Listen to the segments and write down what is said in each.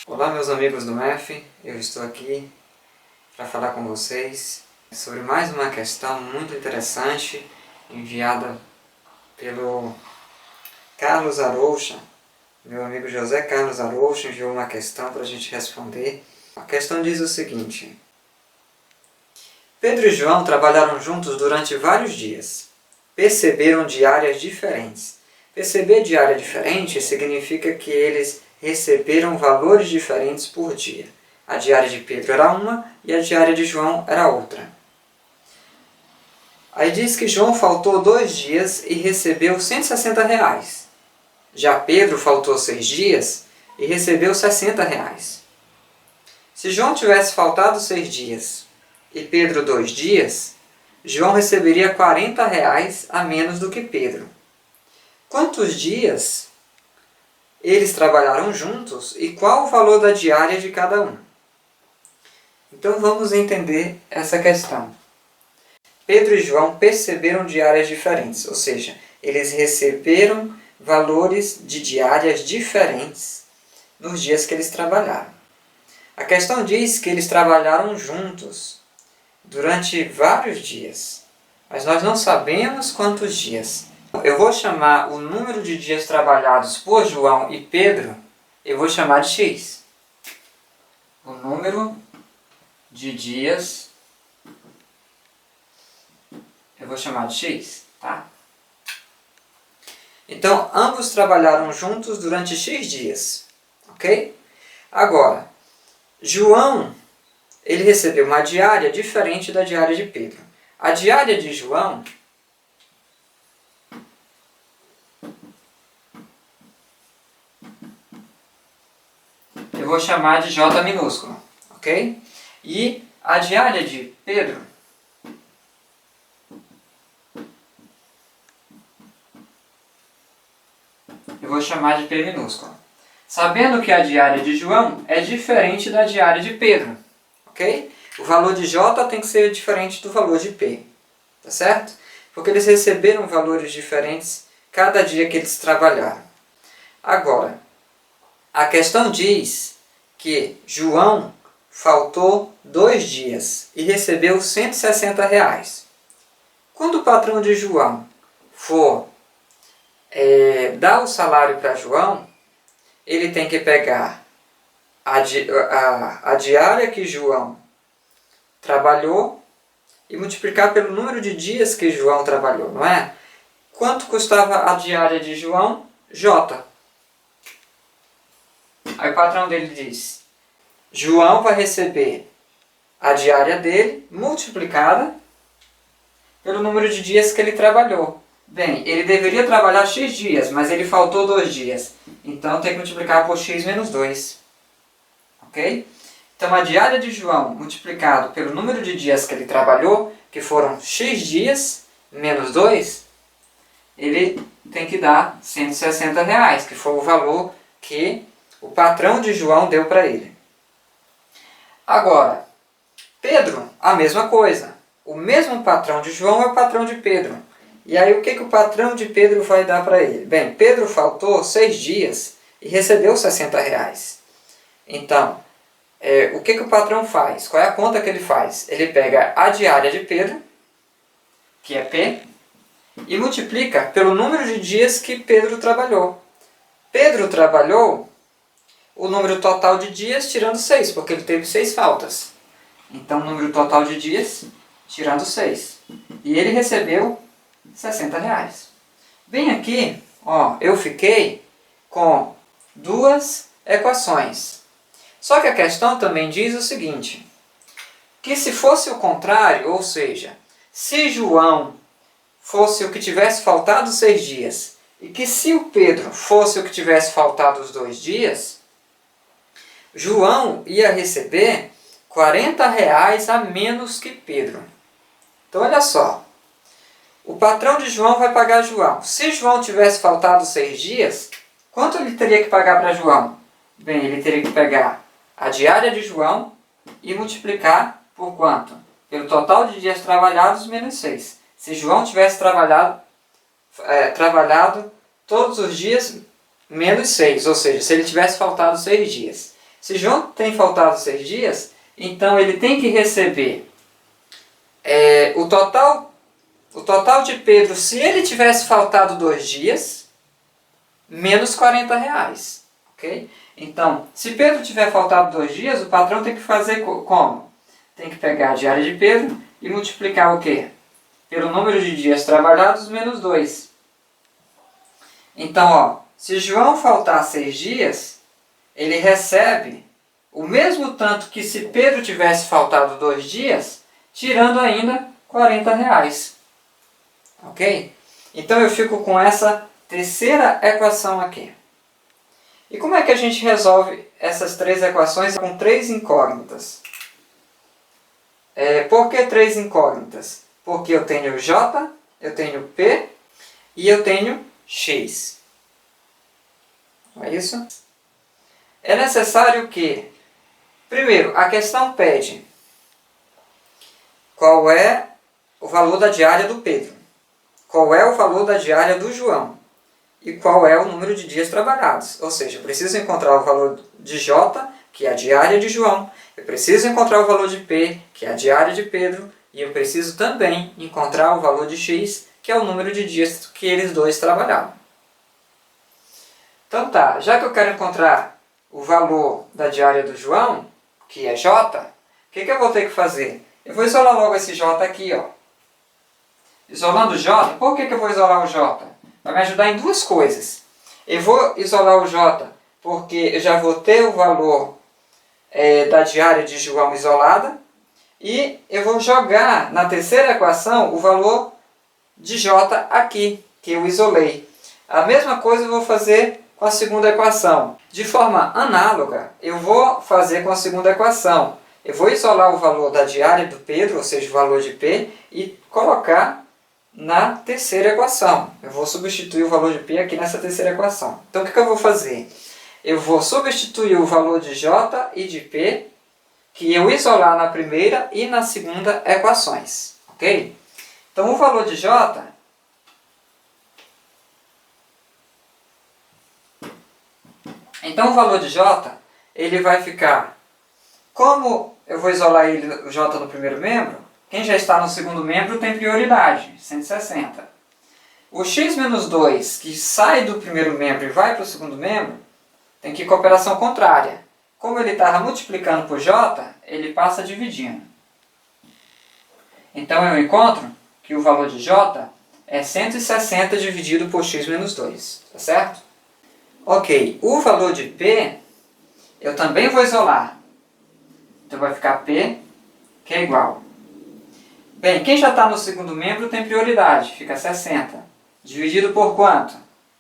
Olá meus amigos do MEF, eu estou aqui para falar com vocês sobre mais uma questão muito interessante enviada pelo Carlos Aroucha. Meu amigo José Carlos Aroucha enviou uma questão para a gente responder. A questão diz o seguinte: Pedro e João trabalharam juntos durante vários dias. Perceberam de áreas diferentes. Perceber de área diferente significa que eles receberam valores diferentes por dia. A diária de Pedro era uma e a diária de João era outra. Aí diz que João faltou 2 dias e recebeu R$160. Já Pedro faltou 6 dias e recebeu R$60. Se João tivesse faltado 6 dias e Pedro 2 dias, João receberia R$40 a menos do que Pedro. Quantos dias eles trabalharam juntos e qual o valor da diária de cada um? Então vamos entender essa questão. Pedro e João perceberam diárias diferentes, ou seja, eles receberam valores de diárias diferentes nos dias que eles trabalharam. A questão diz que eles trabalharam juntos durante vários dias, mas nós não sabemos quantos dias. Eu vou chamar o número de dias trabalhados por João e Pedro, eu vou chamar de X. O número de dias eu vou chamar de X, tá? Então, ambos trabalharam juntos durante X dias, ok? Agora, João, ele recebeu uma diária diferente da diária de Pedro. A diária de João eu vou chamar de J minúsculo, ok? E a diária de Pedro eu vou chamar de P minúsculo. Sabendo que a diária de João é diferente da diária de Pedro, ok? O valor de J tem que ser diferente do valor de P, tá certo? Porque eles receberam valores diferentes cada dia que eles trabalharam. Agora, a questão diz que João faltou 2 dias e recebeu R$160. Quando o patrão de João for dar o salário para João, ele tem que pegar a diária que João trabalhou e multiplicar pelo número de dias que João trabalhou, não é? Quanto custava a diária de João? J. Aí o patrão dele diz, João vai receber a diária dele multiplicada pelo número de dias que ele trabalhou. Bem, ele deveria trabalhar X dias, mas ele faltou 2 dias. Então tem que multiplicar por X menos 2. Ok? Então a diária de João multiplicado pelo número de dias que ele trabalhou, que foram X dias menos 2, ele tem que dar R$160, que foi o valor que o patrão de João deu para ele. Agora, Pedro, a mesma coisa. O mesmo patrão de João é o patrão de Pedro. E aí o que o patrão de Pedro vai dar para ele? Bem, Pedro faltou 6 dias e recebeu R$60. Então, o que o patrão faz? Qual é a conta que ele faz? Ele pega a diária de Pedro, que é P, e multiplica pelo número de dias que Pedro trabalhou. Pedro trabalhou o número total de dias tirando 6, porque ele teve 6 faltas. Então, o número total de dias tirando 6. E ele recebeu R$60. Bem aqui, ó, eu fiquei com 2 equações. Só que a questão também diz o seguinte, que se fosse o contrário, ou seja, se João fosse o que tivesse faltado 6 dias, e que se o Pedro fosse o que tivesse faltado os 2 dias, João ia receber R$40 a menos que Pedro. Então olha só, o patrão de João vai pagar João. Se João tivesse faltado 6 dias, quanto ele teria que pagar para João? Bem, ele teria que pegar a diária de João e multiplicar por quanto? Pelo total de dias trabalhados menos 6. Se João tivesse trabalhado todos os dias menos 6, ou seja, se ele tivesse faltado 6 dias. Se João tem faltado 6 dias, então ele tem que receber o total de Pedro, se ele tivesse faltado 2 dias, menos R$ 40. Okay? Então, se Pedro tiver faltado 2 dias, o patrão tem que fazer como? Tem que pegar a diária de Pedro e multiplicar o quê? Pelo número de dias trabalhados menos 2. Então, ó, se João faltar 6 dias, ele recebe o mesmo tanto que se Pedro tivesse faltado 2 dias, tirando ainda R$ 40. Ok? Então eu fico com essa terceira equação aqui. E como é que a gente resolve essas 3 equações com 3 incógnitas? Por que 3 incógnitas? Porque eu tenho J, eu tenho P e eu tenho X. Não é isso? É necessário que, primeiro, a questão pede qual é o valor da diária do Pedro, qual é o valor da diária do João e qual é o número de dias trabalhados. Ou seja, eu preciso encontrar o valor de J, que é a diária de João, eu preciso encontrar o valor de P, que é a diária de Pedro, e eu preciso também encontrar o valor de X, que é o número de dias que eles dois trabalharam. Então tá, já que eu quero encontrar o valor da diária do João, que é J, o que eu vou ter que fazer? Eu vou isolar logo esse J aqui, ó. Isolando o J, por que eu vou isolar o J? Vai me ajudar em 2 coisas. Eu vou isolar o J porque eu já vou ter o valor da diária de João isolada, e eu vou jogar na terceira equação o valor de J aqui, que eu isolei. A mesma coisa eu vou fazer com a segunda equação. De forma análoga, eu vou fazer com a segunda equação. Eu vou isolar o valor da diária do Pedro, ou seja, o valor de P, e colocar na terceira equação. Eu vou substituir o valor de P aqui nessa terceira equação. Então o que eu vou fazer? Eu vou substituir o valor de J e de P, que eu isolar na primeira e na segunda equações. Ok? Então o valor de J ele vai ficar, como eu vou isolar o J no primeiro membro, quem já está no segundo membro tem prioridade, 160. O x menos 2, que sai do primeiro membro e vai para o segundo membro, tem que ir com a operação contrária. Como ele estava multiplicando por J, ele passa dividindo. Então eu encontro que o valor de J é 160 dividido por x menos 2. Tá certo? Ok, o valor de P eu também vou isolar. Então vai ficar P, que é igual. Bem, quem já está no segundo membro tem prioridade, fica 60. Dividido por quanto?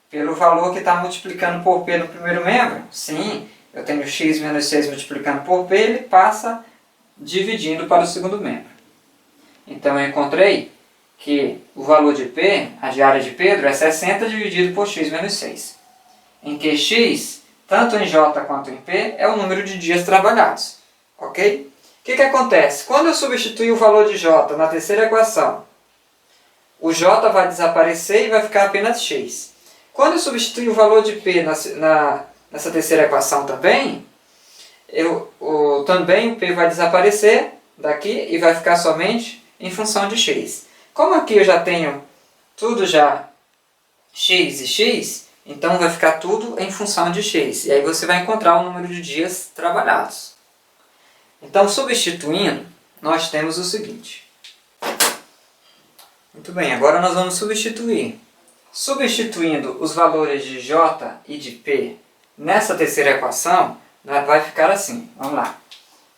Pelo valor que está multiplicando por P no primeiro membro? Sim, eu tenho x menos 6 multiplicando por P, ele passa dividindo para o segundo membro. Então eu encontrei que o valor de P, a diária de Pedro, é 60 dividido por x menos 6. Em que x, tanto em J quanto em P, é o número de dias trabalhados. Ok? O que acontece? Quando eu substituir o valor de J na terceira equação, o J vai desaparecer e vai ficar apenas x. Quando eu substituir o valor de P nessa terceira equação também, também o P vai desaparecer daqui e vai ficar somente em função de x. Como aqui eu já tenho tudo já x e x, então vai ficar tudo em função de x. E aí você vai encontrar o número de dias trabalhados. Então, substituindo, nós temos o seguinte. Muito bem, agora nós vamos substituir. Substituindo os valores de J e de P nessa terceira equação, vai ficar assim. Vamos lá.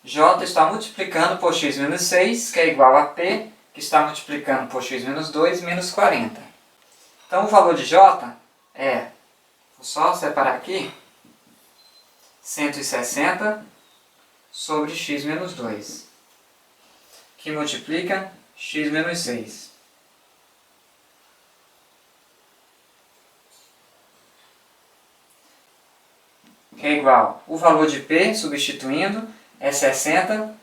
J está multiplicando por x menos 6, que é igual a P, que está multiplicando por x menos 2, menos 40. Então, o valor de J é, vou só separar aqui, 160 sobre x menos 2, que multiplica x menos 6. Que é igual, o valor de P, substituindo, é 60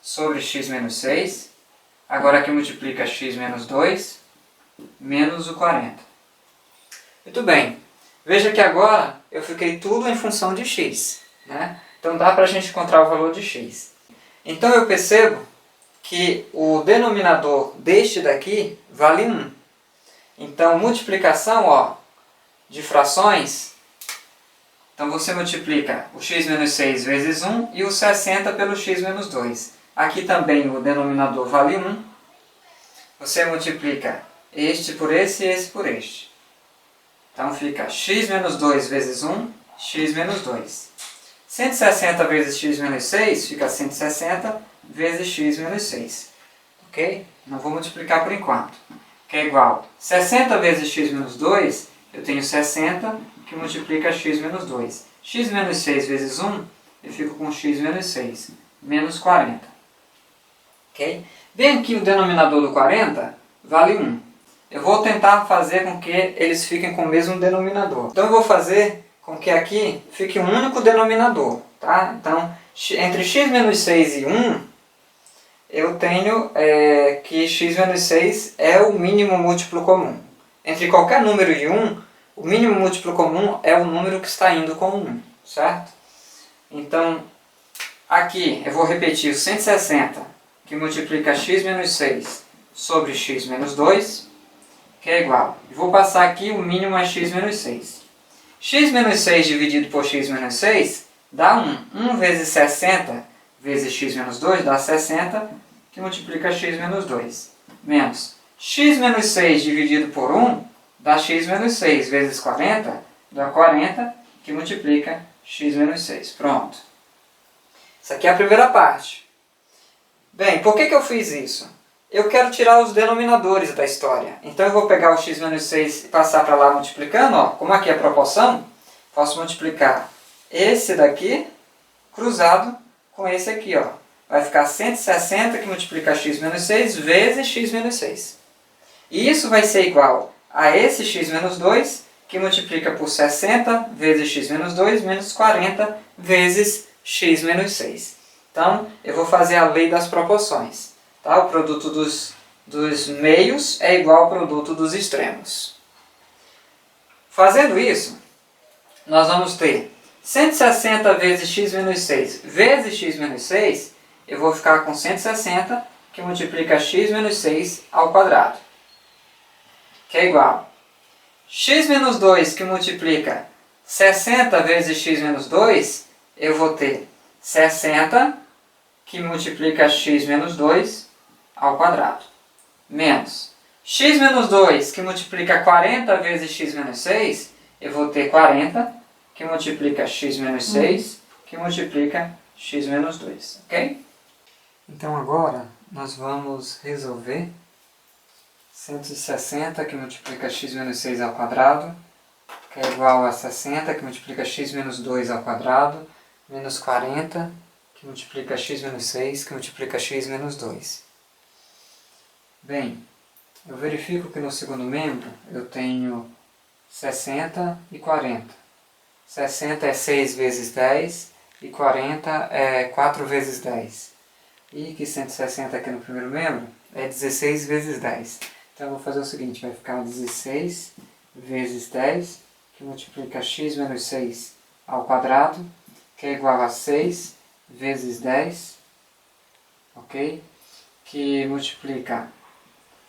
sobre x menos 6. Agora aqui multiplica x menos 2, menos o 40. Muito bem. Veja que agora eu fiquei tudo em função de x. Né? Então dá para a gente encontrar o valor de x. Então eu percebo que o denominador deste daqui vale 1. Então multiplicação, ó, de frações, então você multiplica o x menos 6 vezes 1 e o 60 pelo x menos 2. Aqui também o denominador vale 1. Você multiplica este por esse e esse por este. Então fica x menos 2 vezes 1, x menos 2. 160 vezes x menos 6 fica 160 vezes x menos 6. Ok? Não vou multiplicar por enquanto. Que é igual a 60 vezes x menos 2, eu tenho 60 que multiplica x menos 2. X menos 6 vezes 1, eu fico com x menos 6, menos 40. Ok? Bem aqui o denominador do 40 vale 1. Eu vou tentar fazer com que eles fiquem com o mesmo denominador. Então eu vou fazer com que aqui fique um único denominador. Tá? Então, entre x menos 6 e 1, eu tenho que x menos 6 é o mínimo múltiplo comum. Entre qualquer número e 1, o mínimo múltiplo comum é o número que está indo com 1. Certo? Então, aqui eu vou repetir o 160, que multiplica x menos 6 sobre x menos 2, que é igual. Vou passar aqui, o mínimo é x menos 6. X menos 6 dividido por x menos 6 dá 1. 1 vezes 60 vezes x menos 2 dá 60, que multiplica x menos 2. Menos x menos 6 dividido por 1 dá x menos 6 vezes 40 dá 40, que multiplica x menos 6. Pronto. Isso aqui é a primeira parte. Bem, por que eu fiz isso? Eu quero tirar os denominadores da história. Então eu vou pegar o x menos 6 e passar para lá multiplicando. Ó. Como aqui é proporção, posso multiplicar esse daqui cruzado com esse aqui. Ó. Vai ficar 160 que multiplica x menos 6 vezes x menos 6. E isso vai ser igual a esse x menos 2 que multiplica por 60 vezes x menos 2 menos 40 vezes x menos 6. Então eu vou fazer a lei das proporções. Tá? O produto dos meios é igual ao produto dos extremos. Fazendo isso, nós vamos ter 160 vezes x menos 6 vezes x menos 6, eu vou ficar com 160, que multiplica x menos 6 ao quadrado. Que é igual a x menos 2, que multiplica 60 vezes x menos 2, eu vou ter 60, que multiplica x menos 2 ao quadrado, menos x menos 2, que multiplica 40 vezes x menos 6, eu vou ter 40, que multiplica x menos 6, que multiplica x menos 2, ok? Então agora nós vamos resolver 160, que multiplica x menos 6 ao quadrado, que é igual a 60, que multiplica x menos 2 ao quadrado, menos 40, que multiplica x menos 6, que multiplica x menos 2. Bem, eu verifico que no segundo membro eu tenho 60 e 40. 60 é 6 vezes 10 e 40 é 4 vezes 10. E que 160 aqui no primeiro membro é 16 vezes 10. Então eu vou fazer o seguinte, vai ficar 16 vezes 10, que multiplica x menos 6 ao quadrado, que é igual a 6 vezes 10, ok? Que multiplica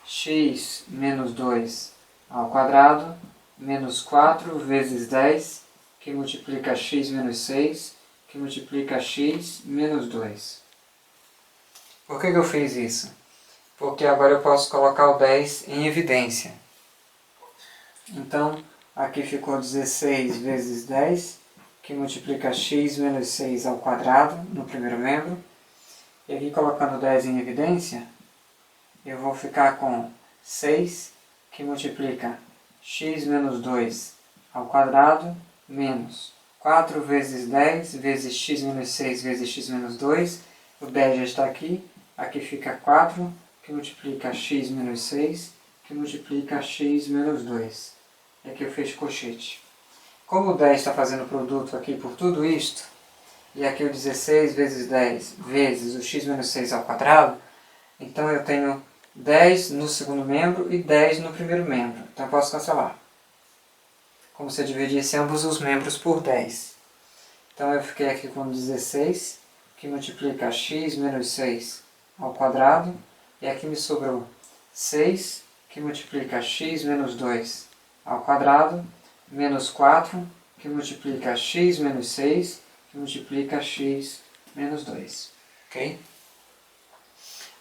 x menos 2 ao quadrado, menos 4 vezes 10, que multiplica x menos 6, que multiplica x menos 2. Por que eu fiz isso? Porque agora eu posso colocar o 10 em evidência. Então, aqui ficou 16 vezes 10, que multiplica x menos 6 ao quadrado, no primeiro membro. E aqui colocando 10 em evidência, eu vou ficar com 6, que multiplica x menos 2 ao quadrado, menos 4 vezes 10 vezes x menos 6 vezes x menos 2. O 10 já está aqui. Aqui fica 4, que multiplica x menos 6, que multiplica x menos 2. E aqui eu fecho colchete. Como o 10 está fazendo produto aqui por tudo isto, e aqui o 16 vezes 10 vezes o x menos 6 ao quadrado, então eu tenho 10 no segundo membro e 10 no primeiro membro. Então eu posso cancelar. Como se eu dividisse ambos os membros por 10. Então eu fiquei aqui com 16, que multiplica x menos 6 ao quadrado. E aqui me sobrou 6, que multiplica x menos 2 ao quadrado, menos 4, que multiplica x menos 6, que multiplica x menos 2. Ok?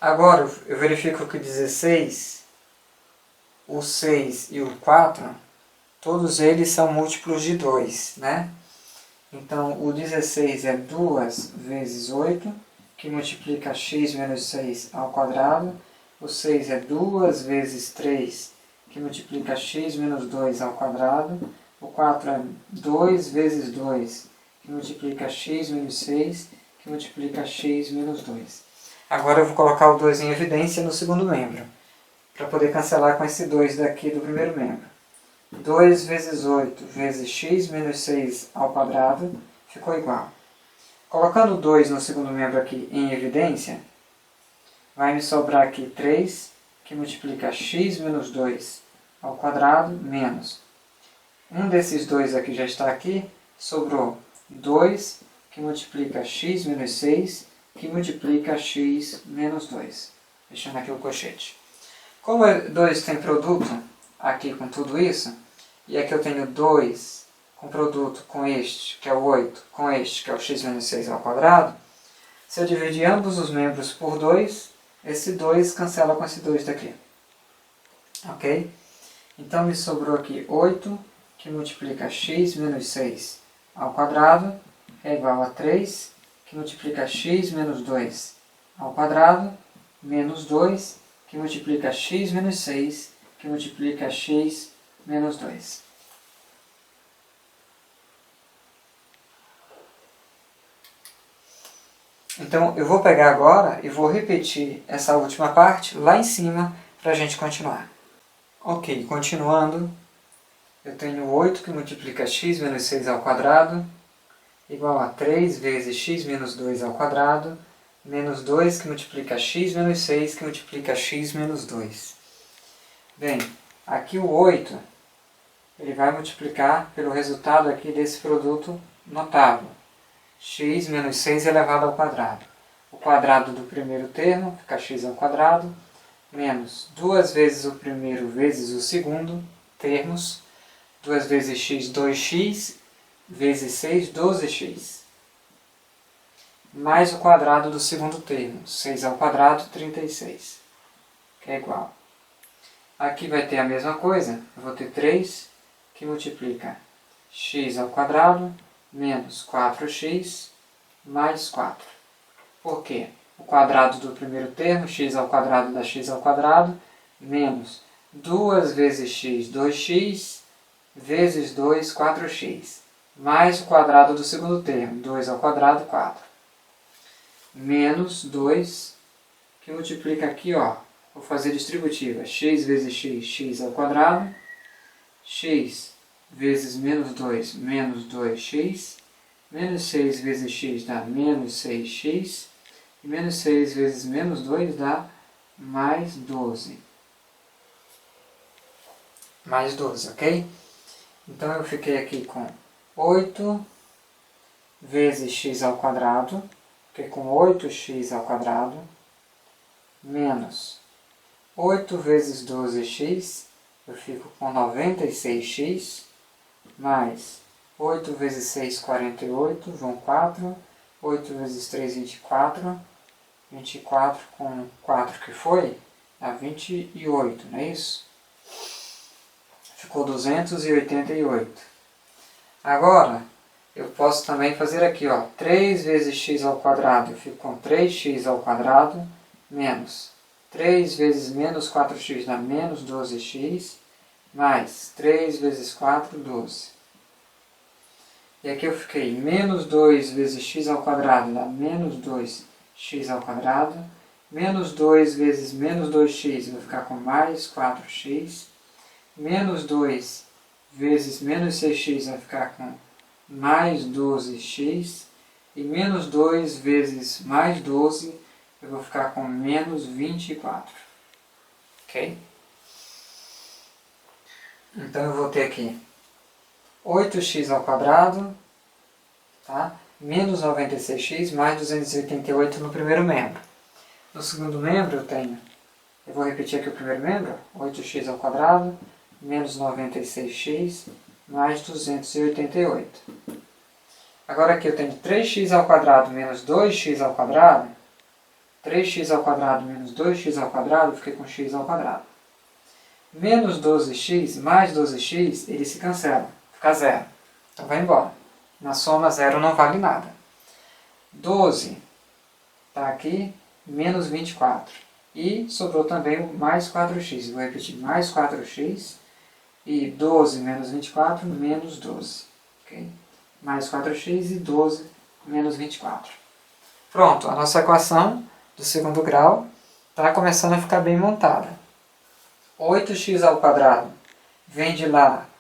Agora eu verifico que 16, o 6 e o 4, todos eles são múltiplos de 2, né? Então o 16 é 2 vezes 8, que multiplica x menos 6 ao quadrado. O 6 é 2 vezes 3, que multiplica x menos 2 ao quadrado. O 4 é 2 vezes 2, que multiplica x menos 6, que multiplica x menos 2. Agora eu vou colocar o 2 em evidência no segundo membro, para poder cancelar com esse 2 daqui do primeiro membro. 2 vezes 8 vezes x menos 6 ao quadrado ficou igual. Colocando 2 no segundo membro aqui em evidência, vai me sobrar aqui 3, que multiplica x menos 2 ao quadrado, menos. Um desses dois aqui já está aqui, sobrou 2, que multiplica x menos 6, que multiplica x menos 2. Deixando aqui o colchete. Como 2 tem produto aqui com tudo isso, e aqui eu tenho 2 com produto com este, que é o 8, com este, que é o x menos 6 ao quadrado, se eu dividir ambos os membros por 2, esse 2 cancela com esse 2 daqui. Ok? Então me sobrou aqui 8, que multiplica x menos 6 ao quadrado, é igual a 3, que multiplica x menos 2 ao quadrado, menos 2, que multiplica x menos 6, que multiplica x menos 2. Então eu vou pegar agora e vou repetir essa última parte lá em cima para a gente continuar. Ok, continuando, eu tenho 8 que multiplica x menos 6 ao quadrado, igual a 3 vezes x menos 2 ao quadrado, menos 2 que multiplica x menos 6, que multiplica x menos 2. Bem, aqui o 8, ele vai multiplicar pelo resultado aqui desse produto notável. X menos 6 elevado ao quadrado. O quadrado do primeiro termo fica x ao quadrado, menos 2 vezes o primeiro vezes o segundo, termos, 2 vezes x, 2x, vezes 6, 12x. Mais o quadrado do segundo termo, 6 ao quadrado, 36, que é igual. Aqui vai ter a mesma coisa, eu vou ter 3, que multiplica x ao quadrado, menos 4x, mais 4. Por quê? O quadrado do primeiro termo, x ao quadrado dá x ao quadrado, menos 2 vezes x, 2x, vezes 2, 4x. Mais o quadrado do segundo termo, 2 ao quadrado, 4. Menos 2, que multiplica aqui, ó, vou fazer distributiva, x vezes x, x ao quadrado, x vezes menos 2, menos 2x, menos 6 vezes x dá menos 6x, e menos 6 vezes menos 2 dá mais 12. Mais 12, ok? Então eu fiquei aqui com 8 vezes x ao quadrado, fiquei com 8x ao quadrado, menos 8 vezes 12x, eu fico com 96x, mais 8 vezes 6, 48, vão 4, 8 vezes 3, 24, 24 com 4 que foi, dá 28, não é isso? Ficou 288. Agora, eu posso também fazer aqui, ó, 3 vezes x ao quadrado, eu fico com 3x ao quadrado, menos 3 vezes menos 4x dá menos 12x, mais 3 vezes 4, 12. E aqui eu fiquei menos 2 vezes x ao quadrado dá menos 2x ao quadrado, menos 2 vezes menos 2x, eu vou ficar com mais 4x, menos 2 vezes menos 6x vai ficar com mais 12x, e menos 2 vezes mais 12, eu vou ficar com menos 24. Ok? Então eu vou ter aqui 8x ao quadrado, Tá? Menos 96x mais 288 no primeiro membro. No segundo membro eu vou repetir aqui o primeiro membro, 8x ao quadrado menos 96x mais 288. Agora aqui eu tenho 3x ao quadrado menos 2x ao quadrado. 3x ao quadrado menos 2x ao quadrado, eu fiquei com x ao quadrado. Menos 12x mais 12x, eles se cancelam, fica zero. Então vai embora. Na soma, zero não vale nada. 12 está aqui, menos 24. E sobrou também o mais 4x. Vou repetir, mais 4x. E 12 menos 24, menos 12. Okay? Mais 4x e 12 menos 24. Pronto, a nossa equação do segundo grau está começando a ficar bem montada. 8x ao quadrado vem de lá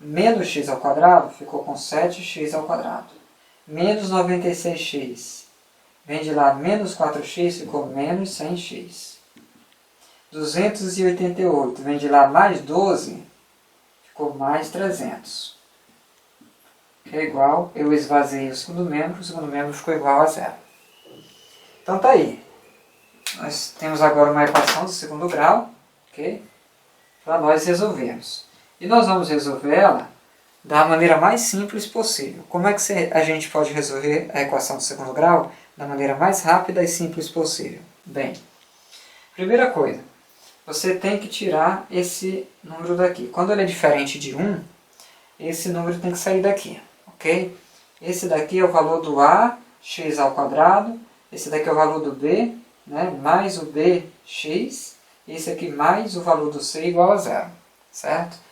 menos x ao quadrado, ficou com 7x ao quadrado. Menos 96x vem de lá menos 4x, ficou menos 100x. 288 vem de lá mais 12, ficou mais 300. Que é igual, eu esvaziei o segundo membro ficou igual a zero. Então tá aí. Nós temos agora uma equação do segundo grau, ok? Para nós resolvermos. E nós vamos resolver ela da maneira mais simples possível. Como é que a gente pode resolver a equação do segundo grau da maneira mais rápida e simples possível? Bem, primeira coisa, você tem que tirar esse número daqui. Quando ele é diferente de 1, esse número tem que sair daqui, ok? Esse daqui é o valor do a, x ao quadrado. Esse daqui é o valor do b, né, mais o bx. Esse aqui mais o valor do c igual a zero, certo?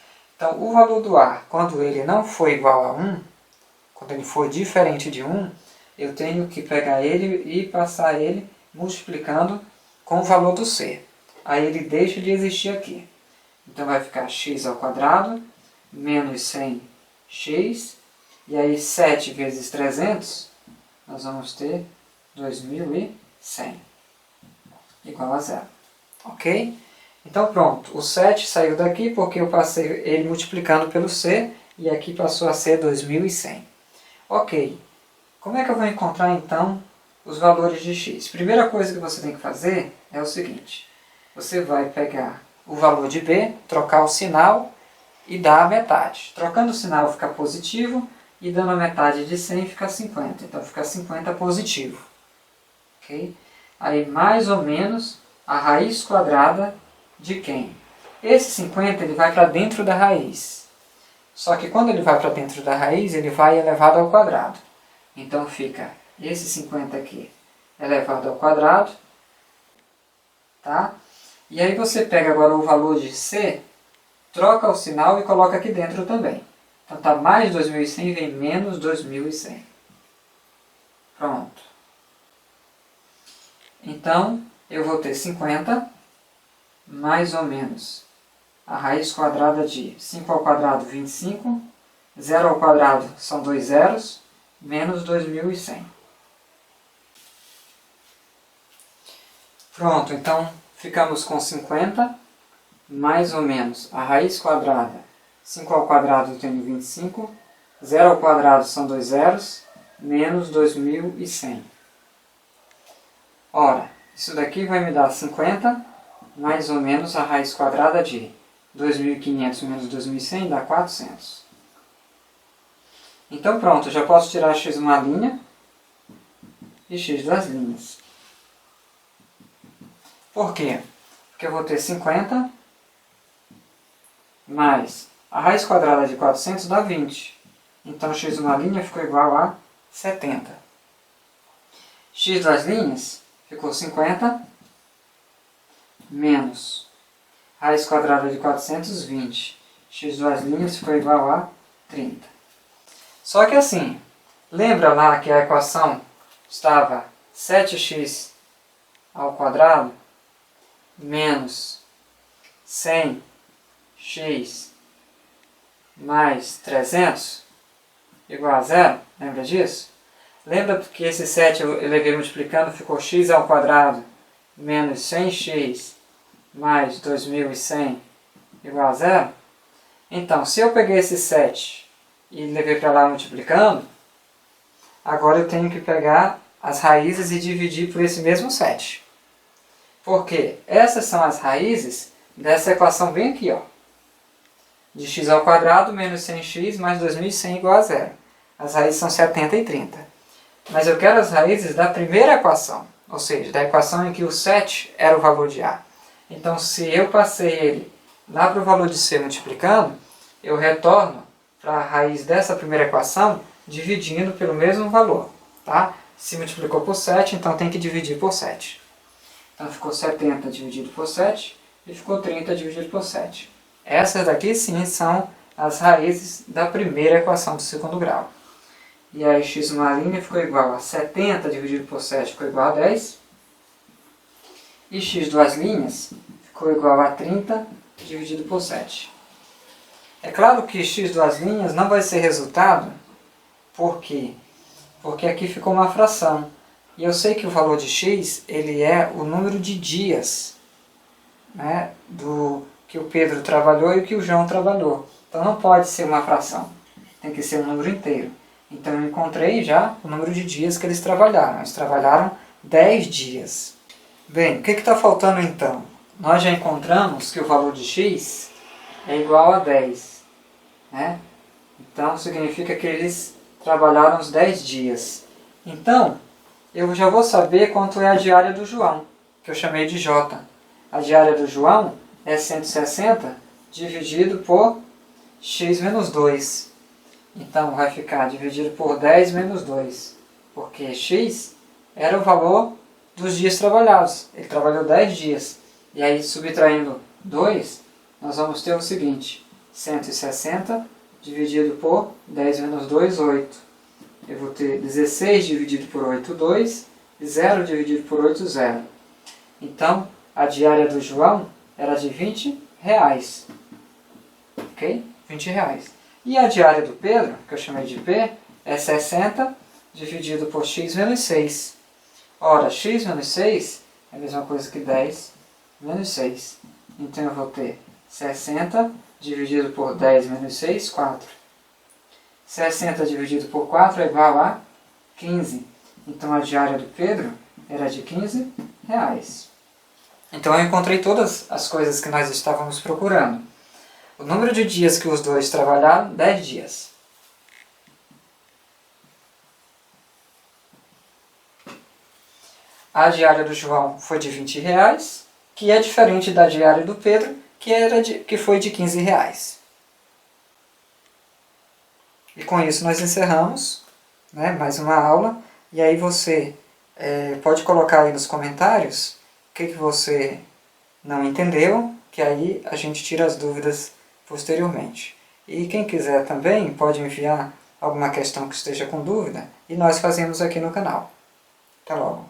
Então, o valor do a, quando ele não for igual a 1, quando ele for diferente de 1, eu tenho que pegar ele e passar ele multiplicando com o valor do c. Aí ele deixa de existir aqui. Então vai ficar x ao quadrado menos 100x. E aí 7 vezes 300, nós vamos ter 2100. Igual a zero. Ok? Então pronto, o 7 saiu daqui porque eu passei ele multiplicando pelo c, e aqui passou a ser 2100. Ok, como é que eu vou encontrar então os valores de x? Primeira coisa que você tem que fazer é o seguinte, você vai pegar o valor de b, trocar o sinal e dar a metade. Trocando o sinal fica positivo e dando a metade de 100 fica 50, então fica 50 positivo. Ok? Aí mais ou menos a raiz quadrada de quem? Esse 50 ele vai para dentro da raiz. Só que quando ele vai para dentro da raiz, ele vai elevado ao quadrado. Então fica esse 50 aqui elevado ao quadrado. Tá? E aí você pega agora o valor de c, troca o sinal e coloca aqui dentro também. Então está mais 2100 vem menos 2100. Pronto. Então eu vou ter 50 mais ou menos a raiz quadrada de 5 ao quadrado, 25. 0 ao quadrado são 2 zeros, menos 2100. Pronto, então ficamos com 50 mais ou menos a raiz quadrada. 5 ao quadrado eu tenho 25. 0 ao quadrado são 2 zeros, menos 2100. Ora, isso daqui vai me dar 50 mais ou menos a raiz quadrada de 2.500 menos 2.100 dá 400. Então pronto, eu já posso tirar x uma linha e x duas linhas. Por quê? Porque eu vou ter 50 mais a raiz quadrada de 400 dá 20. Então x uma linha ficou igual a 70. X duas linhas ficou 50 menos raiz quadrada de 400, 20. X duas linhas ficou igual a 30. Só que assim, lembra lá que a equação estava 7x ao quadrado menos 100x mais 300 igual a zero? Lembra disso? Lembra que esse 7 eu levei multiplicando, ficou x ao quadrado menos 100x mais 2100 igual a zero? Então, se eu peguei esse 7 e levei para lá multiplicando, agora eu tenho que pegar as raízes e dividir por esse mesmo 7. Porque essas são as raízes dessa equação bem aqui, ó. De x ao quadrado menos 100x mais 2100 igual a 0. As raízes são 70 e 30. Mas eu quero as raízes da primeira equação, ou seja, da equação em que o 7 era o valor de A. Então, se eu passei ele lá para o valor de C multiplicando, eu retorno para a raiz dessa primeira equação dividindo pelo mesmo valor. Tá? Se multiplicou por 7, então tem que dividir por 7. Então ficou 70 dividido por 7 e ficou 30 dividido por 7. Essas daqui sim são as raízes da primeira equação do segundo grau. E aí x numa linha ficou igual a 70 dividido por 7 ficou igual a 10. E x duas linhas ficou igual a 30 dividido por 7. É claro que x duas linhas não vai ser resultado. Por quê? Porque aqui ficou uma fração. E eu sei que o valor de x ele é o número de dias, né, do que o Pedro trabalhou e o que o João trabalhou. Então não pode ser uma fração. Tem que ser um número inteiro. Então eu encontrei já o número de dias que eles trabalharam. Eles trabalharam 10 dias. Bem, o que está faltando então? Nós já encontramos que o valor de x é igual a 10. Né? Então significa que eles trabalharam os 10 dias. Então, eu já vou saber quanto é a diária do João, que eu chamei de J. A diária do João é 160 dividido por x menos 2. Então vai ficar dividido por 10 menos 2, porque x era o valor dos dias trabalhados. Ele trabalhou 10 dias. E aí, subtraindo 2, nós vamos ter o seguinte: 160 dividido por 10 menos 2, 8. Eu vou ter 16 dividido por 8, 2, e 0 dividido por 8, 0. Então, a diária do João era de 20 reais. Ok? 20 reais. E a diária do Pedro, que eu chamei de P, é 60 dividido por x menos 6. Ora, x menos 6 é a mesma coisa que 10 menos 6. Então eu vou ter 60 dividido por 10 menos 6, 4. 60 dividido por 4 é igual a 15. Então a diária do Pedro era de 15 reais. Então eu encontrei todas as coisas que nós estávamos procurando. O número de dias que os dois trabalharam, 10 dias. A diária do João foi de 20 reais, que é diferente da diária do Pedro, que foi de 15 reais. E com isso nós encerramos, né, mais uma aula. E aí você pode colocar aí nos comentários o que você não entendeu, que aí a gente tira as dúvidas posteriormente. E quem quiser também pode enviar alguma questão que esteja com dúvida e nós fazemos aqui no canal. Até logo!